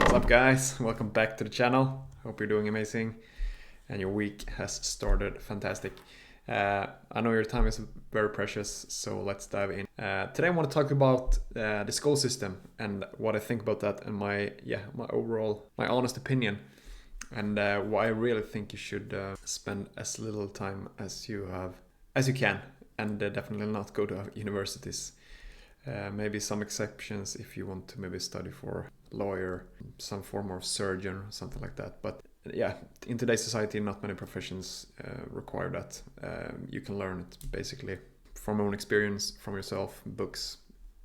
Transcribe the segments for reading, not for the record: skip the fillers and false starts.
What's up, guys? Welcome back to the channel. Hope you're doing amazing and your week has started fantastic. I know your time is very precious, so let's dive in. Today I want to talk about the school system and what I think about that, and my honest opinion, and why I really think you should spend as little time as you can, and definitely not go to universities. Maybe some exceptions if you want to maybe study for lawyer, some form of surgeon, something like that. But yeah, in today's society, not many professions require that. You can learn it basically from own experience, from yourself, books,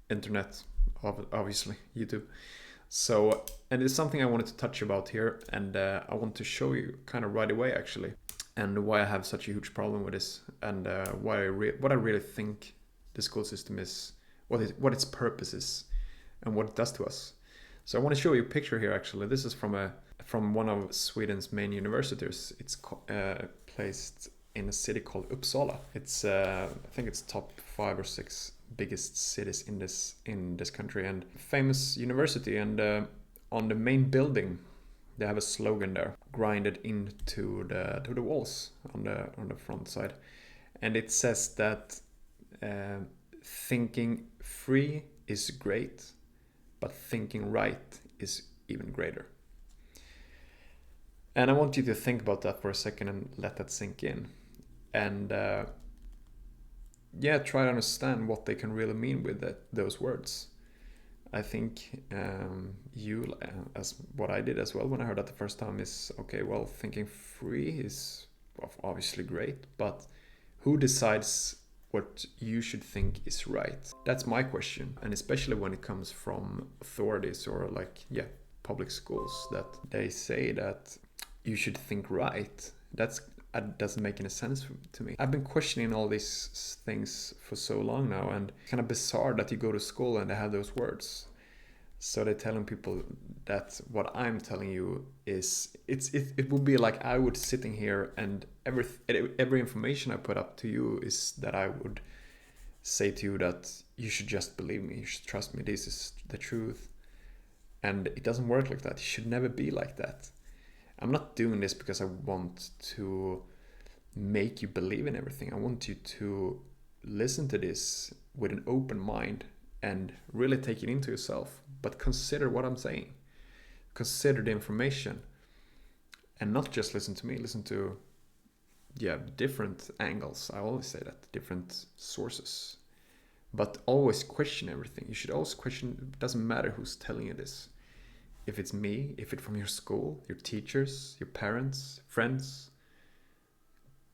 internet, obviously, YouTube. So, and it's something I wanted to touch about here, and I want to show you kind of right away actually, and why I have such a huge problem with this, and what I really think the school system is, what its purpose is, and what it does to us. So I want to show you a picture here actually. This is from one of Sweden's main universities. It's placed in a city called Uppsala. It's I think it's top 5 or 6 biggest cities in this country, and famous university. And on the main building they have a slogan there, grinded into the walls on the front side, and it says that thinking free is great, but thinking right is even greater. And I want you to think about that for a second and let that sink in. And try to understand what they can really mean with those words. I think you, as what I did as well when I heard that the first time, is okay, well, thinking free is obviously great, but who decides what you should think is right? That's my question. And especially when it comes from authorities or public schools, that they say that you should think right. That doesn't make any sense to me. I've been questioning all these things for so long now, and it's kind of bizarre that you go to school and they have those words. So they're telling people that what I'm telling you is, it would be like I would sitting here, and every information I put up to you is that I would say to you that you should just believe me, you should trust me, this is the truth. And it doesn't work like that. It should never be like that. I'm not doing this because I want to make you believe in everything. I want you to listen to this with an open mind and really take it into yourself. But consider what I'm saying. Consider the information. And not just listen to me, listen to different angles. I always say that, different sources. But always question everything. You should always question, it doesn't matter who's telling you this. If it's me, if it's from your school, your teachers, your parents, friends,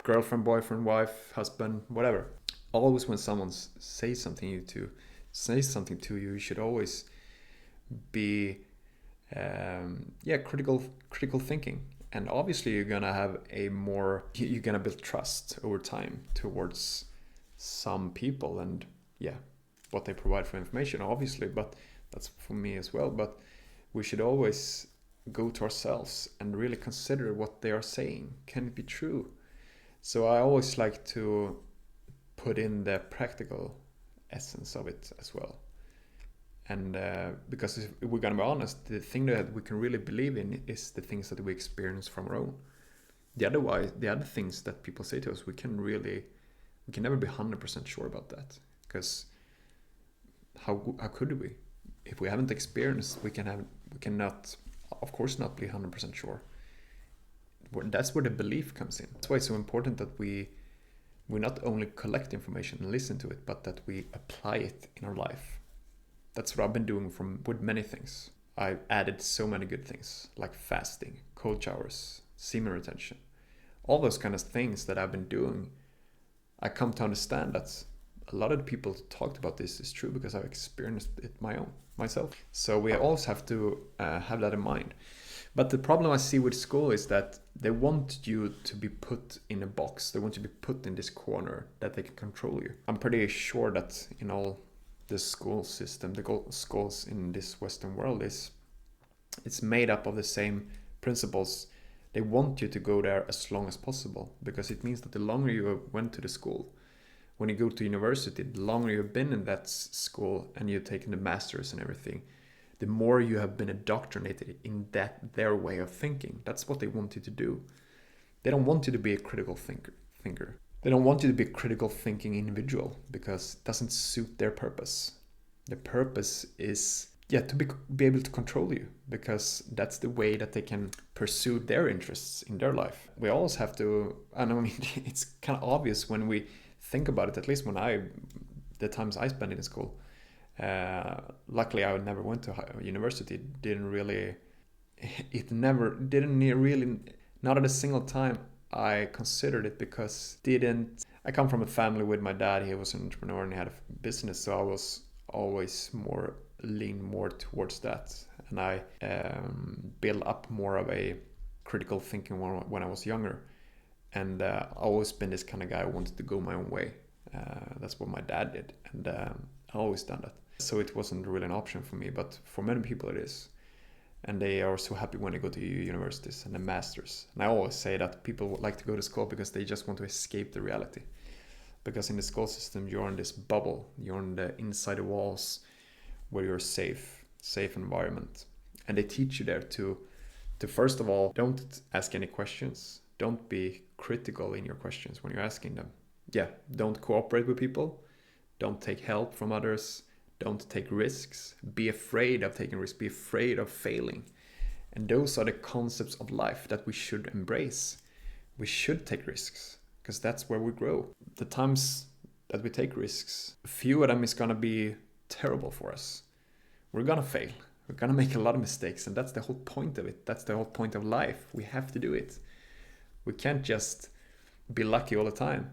girlfriend, boyfriend, wife, husband, whatever. Always when someone says something to you, you should always be critical thinking. And obviously you're gonna build trust over time towards some people and what they provide for information, obviously, but that's for me as well. But we should always go to ourselves and really consider what they are saying. Can it be true? So I always like to put in the practical essence of it as well. And because if we're gonna be honest, the thing that we can really believe in is the things that we experience from our own. The other things that people say to us, we can never be 100% sure about that, because how could we? If we haven't experienced, we cannot, of course, not be 100% sure. That's where the belief comes in. That's why it's so important that we not only collect information and listen to it, but that we apply it in our life. That's what I've been doing with many things. I've added so many good things like fasting, cold showers, semen retention, all those kind of things that I've been doing. I come to understand that a lot of the people who talked about this is true because I've experienced it myself. So we always have to have that in mind. But the problem I see with school is that they want you to be put in a box. They want you to be put in this corner that they can control you. I'm pretty sure that in all the school system, the schools in this Western world, it's made up of the same principles. They want you to go there as long as possible, because it means that the longer you went to the school, when you go to university, the longer you've been in that school and you've taken the masters and everything, the more you have been indoctrinated in their way of thinking. That's what they want you to do. They don't want you to be a critical thinker. They don't want you to be a critical thinking individual because it doesn't suit their purpose. The purpose is to be able to control you, because that's the way that they can pursue their interests in their life. We always have to, and I mean, it's kind of obvious when we think about it, at least the times I spent in school. Luckily, I never went to university. Not at a single time I considered it, because I come from a family with my dad. He was an entrepreneur and he had a business, so I was always lean more towards that, and I built up more of a critical thinking when I was younger, and I always been this kind of guy who wanted to go my own way. That's what my dad did, and I always done that. So it wasn't really an option for me, but for many people it is. And they are so happy when they go to universities and the masters. And I always say that people would like to go to school because they just want to escape the reality. Because in the school system, you're in this bubble. You're in the inside the walls where you're safe environment. And they teach you there to first of all, don't ask any questions. Don't be critical in your questions when you're asking them. Don't cooperate with people. Don't take help from others. Don't take risks. Be afraid of taking risks. Be afraid of failing. And those are the concepts of life that we should embrace. We should take risks because that's where we grow. The times that we take risks, a few of them is going to be terrible for us. We're going to fail. We're going to make a lot of mistakes, and that's the whole point of it. That's the whole point of life. We have to do it. We can't just be lucky all the time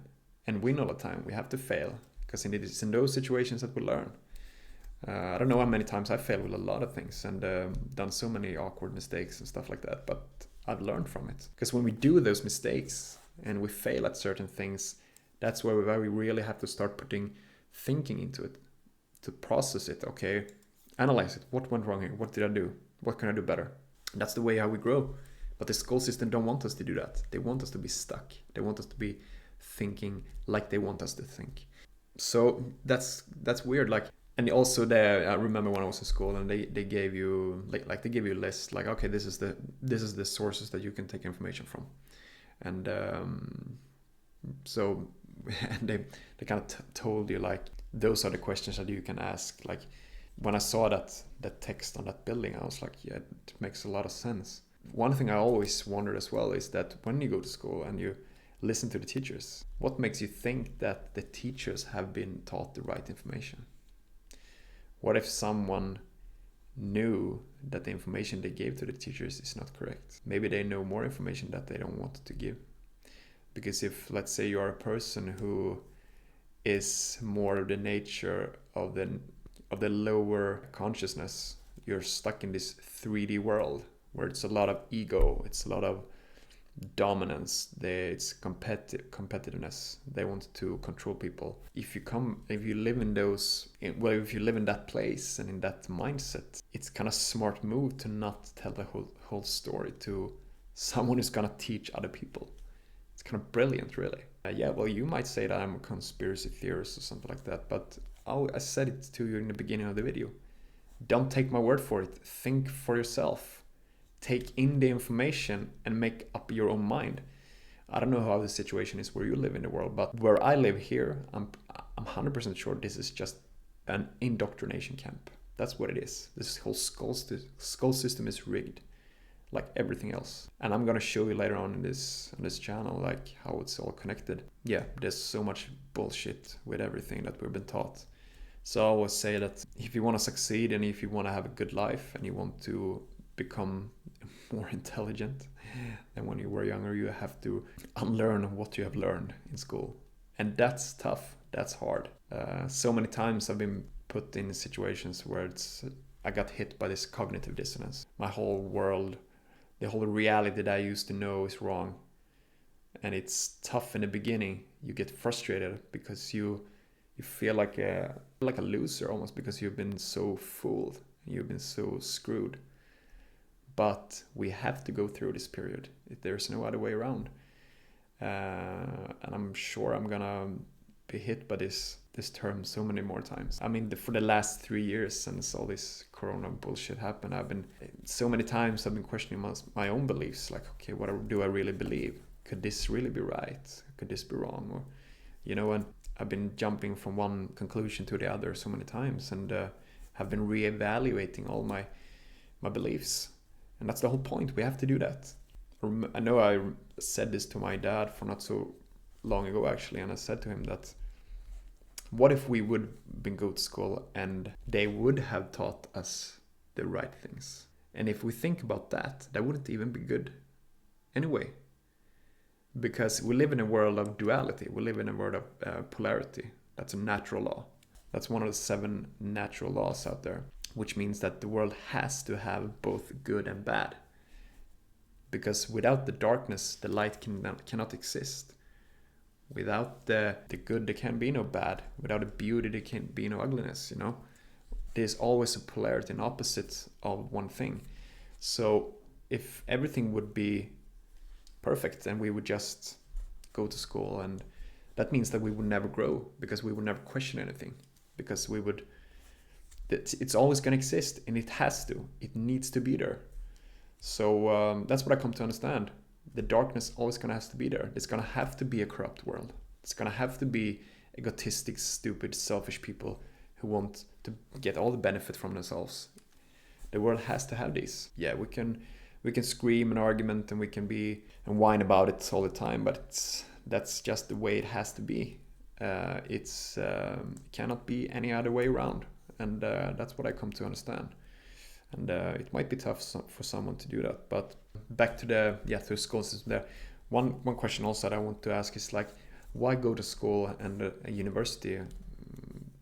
and win all the time. We have to fail, because it's in those situations that we learn. I don't know how many times I failed with a lot of things and done so many awkward mistakes and stuff like that, but I've learned from it. Because when we do those mistakes and we fail at certain things, that's where we really have to start putting thinking into it, to process it. Okay, analyze it. What went wrong here? What did I do? What can I do better? And that's the way how we grow. But the school system don't want us to do that. They want us to be stuck. They want us to be thinking like they want us to think. So that's weird. And also I remember when I was in school and they gave you they give you a list, like, okay, this is the sources that you can take information from. And so and they kind of told you, like, those are the questions that you can ask. Like, when I saw that text on that building, I was like, yeah, it makes a lot of sense. One thing I always wondered as well is that when you go to school and you listen to the teachers, what makes you think that the teachers have been taught the right information? What if someone knew that the information they gave to the teachers is not correct? Maybe they know more information that they don't want to give. Because if, let's say, you are a person who is more of the nature of the lower consciousness, you're stuck in this 3D world where it's a lot of ego, it's a lot of dominance, it's competitiveness. They want to control people. If you live in that place and in that mindset, it's kind of smart move to not tell the whole story to someone who's gonna teach other people. It's kind of brilliant, really. You might say that I'm a conspiracy theorist or something like that, but I said it to you in the beginning of the video. Don't take my word for it. Think for yourself. Take in the information and make up your own mind. I don't know how the situation is where you live in the world, but where I live here, I'm 100% sure this is just an indoctrination camp. That's what it is. This whole school system is rigged, like everything else. And I'm gonna show you later on in this channel, like, how it's all connected. Yeah, there's so much bullshit with everything that we've been taught. So I always say that if you want to succeed and if you want to have a good life and you want to become more intelligent than when you were younger, you have to unlearn what you have learned in school. And that's tough. That's hard. So many times I've been put in situations where I got hit by this cognitive dissonance. My whole world, the whole reality that I used to know is wrong. And it's tough in the beginning. You get frustrated because you feel like a loser almost, because you've been so fooled. You've been so screwed. But we have to go through this period. There's no other way around. And I'm sure I'm gonna be hit by this this term so many more times. I mean, for the last 3 years since all this corona bullshit happened, so many times I've been questioning my own beliefs. Like, okay, what do I really believe? Could this really be right? Could this be wrong? Or, and I've been jumping from one conclusion to the other so many times, and have been reevaluating all my beliefs. And that's the whole point. We have to do that. I know I said this to my dad for not so long ago, actually, and I said to him that, what if we would been go to school and they would have taught us the right things? And if we think about that, that wouldn't even be good anyway. Because we live in a world of duality. We live in a world of polarity. That's a natural law. That's one of the 7 natural laws out there, which means that the world has to have both good and bad. Because without the darkness, the light cannot exist. Without the good, there can be no bad. Without the beauty, there can be no ugliness, There's always a polarity, an opposite of one thing. So if everything would be perfect, then we would just go to school, and that means that we would never grow, because we would never question anything, because it's always going to exist, and it needs to be there. So that's what I come to understand. The darkness always going to have to be there. It's going to have to be a corrupt world. It's going to have to be egotistic, stupid, selfish people who want to get all the benefit from themselves. The world has to have these. Yeah, we can scream and argument, and we can be and whine about it all the time, but that's just the way it has to be. It cannot be any other way around, and that's what I come to understand. And it might be tough for someone to do that. But back to the school system there. One question also that I want to ask is, like, why go to school and a university,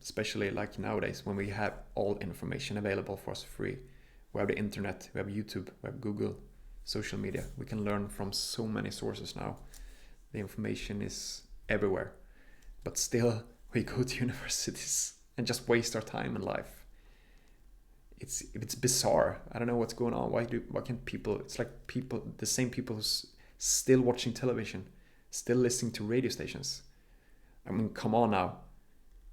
especially like nowadays when we have all information available for us free? We have the internet, we have YouTube, we have Google, social media. We can learn from so many sources now. The information is everywhere. But still, we go to universities and just waste our time in life. It's bizarre. I don't know what's going on. Why can people? It's like the same people who's still watching television, still listening to radio stations. I mean, come on now.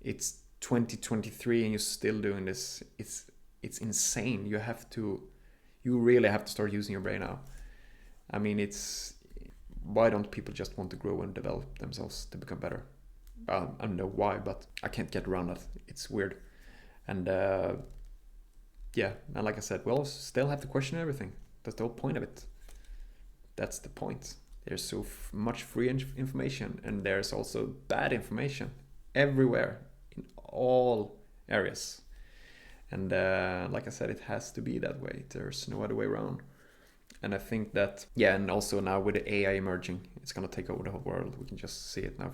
It's 2023 and you're still doing this. It's insane. You really have to start using your brain now. I mean, why don't people just want to grow and develop themselves to become better? I don't know why, but I can't get around that. It's weird. And and like I said, we'll still have to question everything. That's the whole point of it. That's the point. There's so much free information, and there's also bad information everywhere in all areas. And like I said, it has to be that way. There's no other way around. And I think that, and also now with the AI emerging, it's going to take over the whole world. We can just see it now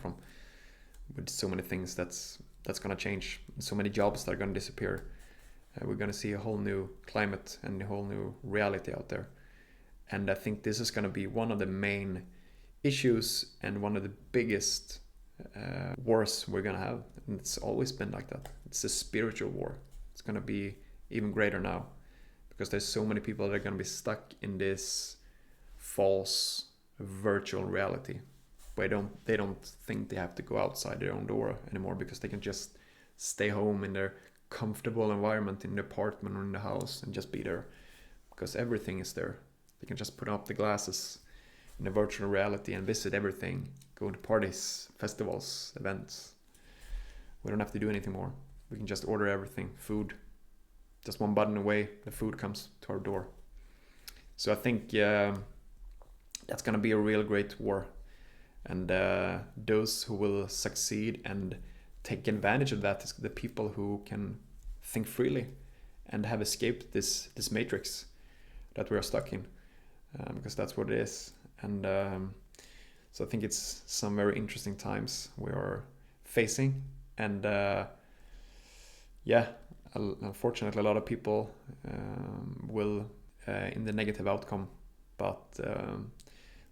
with so many things that's going to change. So many jobs that are going to disappear. We're going to see a whole new climate and a whole new reality out there. And I think this is going to be one of the main issues and one of the biggest wars we're going to have. And it's always been like that. It's a spiritual war. It's going to be even greater now, because there's so many people that are going to be stuck in this false virtual reality where they don't think they have to go outside their own door anymore, because they can just stay home in their comfortable environment in the apartment or in the house and just be there, because everything is there. They can just put up the glasses in a virtual reality and visit everything, go to parties, festivals, events. We don't have to do anything more. We can just order everything, food, just one button away, the food comes to our door. So I think that's going to be a real great war. And those who will succeed and take advantage of that is the people who can think freely and have escaped this matrix that we are stuck in, because that's what it is. And so I think it's some very interesting times we are facing. And unfortunately, a lot of people will in the negative outcome. But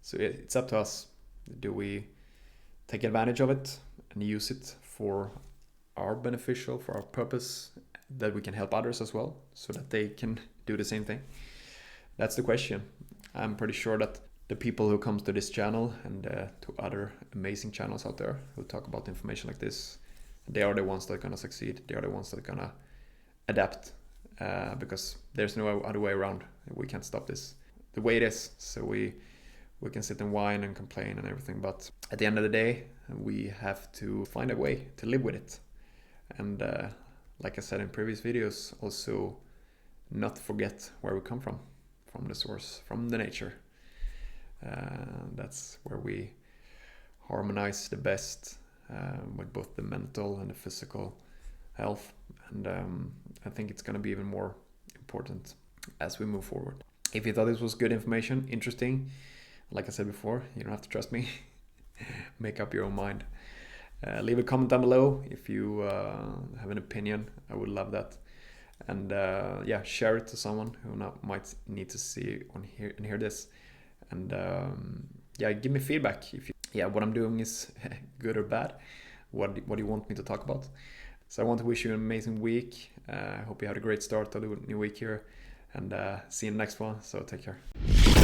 so it's up to us. Do we take advantage of it and use it for our beneficial, for our purpose, that we can help others as well, so that they can do the same thing? That's the question. I'm pretty sure that the people who come to this channel and to other amazing channels out there who talk about information like this, They are the ones that are gonna succeed. They are the ones that are gonna adapt, because there's no other way around. We can't stop this the way it is. So we can sit and whine and complain and everything, but at the end of the day, we have to find a way to live with it. And like I said in previous videos, also not forget where we come from the source, from the nature. That's where we harmonize the best, with both the mental and the physical health. And I think it's going to be even more important as we move forward. If you thought this was good information, interesting, like I said before, you don't have to trust me. Make up your own mind. Leave a comment down below if you have an opinion. I would love that. And share it to someone who might need to see and hear this. And give me feedback if what I'm doing is good or bad. What do you want me to talk about? So I want to wish you an amazing week. I hope you had a great start of the new week here, and see you in the next one. So take care.